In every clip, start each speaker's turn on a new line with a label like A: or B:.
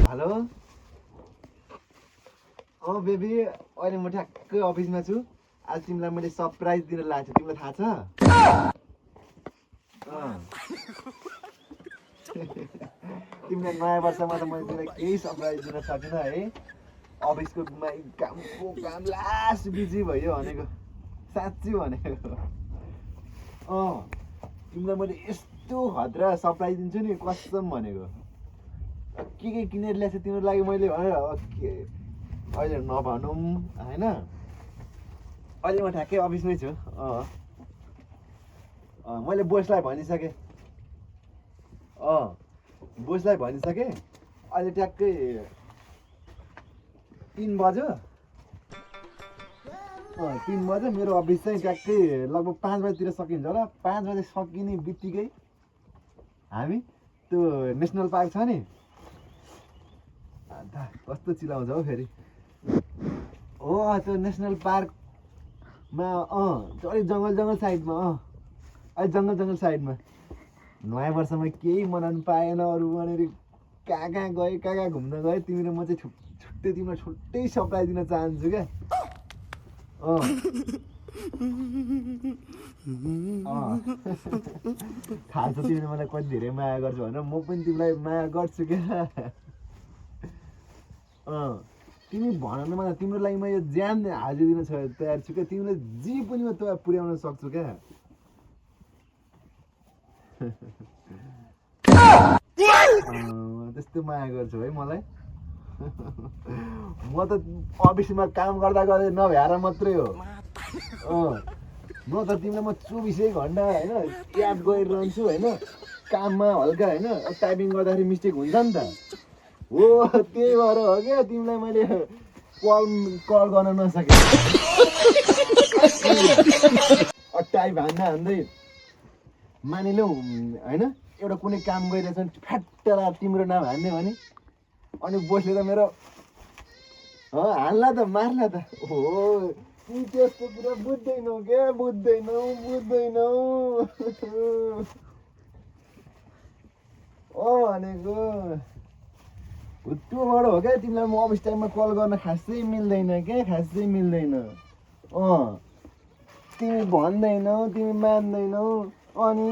A: hello baby अहिले म ठ्याक्कै अफिसमा छु आज तिमीलाई मैले सरप्राइज दिन लागेको छु तिमीलाई थाहा छ तिमीलाई नयाँ वर्षमा त मैले तिमीलाई केही सरप्राइज दिन सकिनँ है अफिसको काम लास्ट बिजी भयो भनेको साँच्ची भनेको तिमीलाई मैले यस्तो खतरा सरप्राइज दिन्छु नि कसम भनेको के किनेर ल्याएको छ तिम्रो लागि मैले भनेर अहिले नभनौँ होइन अहिले म ठ्याक्कै अफिसमै छु मैले बोसलाई भनिसकेँ अहिले ट्याक्कै 3 बज्यो 3 बज्यो मेरो अफिस चाहिँ ट्याक्कै लगभग 5 बजीतिर सकिन्छ होला 5 बजे सकिने बित्तिकै हामी त्यो नेसनल पार्क छ नि अन्त कस्तो चिलाउँछ हौ फेरि हो त्यो नेसनल पार्कमा अलिक जङ्गल साइडमा अहिले जङ्गल साइडमा नयाँ वर्षमा केही मनाउनु पाएन अरू भनेर कहाँ गए घुम्न गए तिमी र म चाहिँ छुट्टै तिमीलाई छुट्टै सरप्राइज दिन चाहन्छु क्या थाहा छ तिमीले मलाई कति धेरै माया गर्छु भनेर म पनि तिमीलाई माया गर्छु क्या तिमी भन न मलाई तिम्रो लागि म यो ज्यान हालिदिन तयार छु क्या तिमीले जे पनि म तँ पुर्याउन सक्छु क्या त्यस्तो माया गर्छु है मलाई म त अफिसमा काम गर्दा नभ्याएर मात्रै हो न त तिमीलाई म 24 घन्टा होइन याद गरिरहन्छु होइन काममा हल्का होइन टाइपिङ गर्दाखेरि मिस्टेक हुन्छ नि त हो त्यही भएर हो क्या तिमीलाई मैले कल गर्न नसकेँ टाइप हान्दै मानिलौ होइन एउटा कुनै काम गरिरहेछ भने फ्याट्टला तिम्रो नाम हान्ने भने अनि बोसले त मेरो हान्ला त मार्ला त हो तिमी त्यस्तो कुरा बुझ्दैनौ क्या बुझ्दैनौ भनेको त्योबाट हो क्या तिमीलाई म अफिस टाइममा कल गर्न खासै मिल्दैन तिमी भन्दैनौ तिमी मान्दैनौ अनि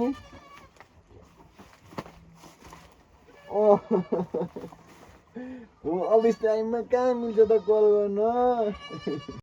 A: अफिस टाइममा कहाँ मिल्छ त कल गर्न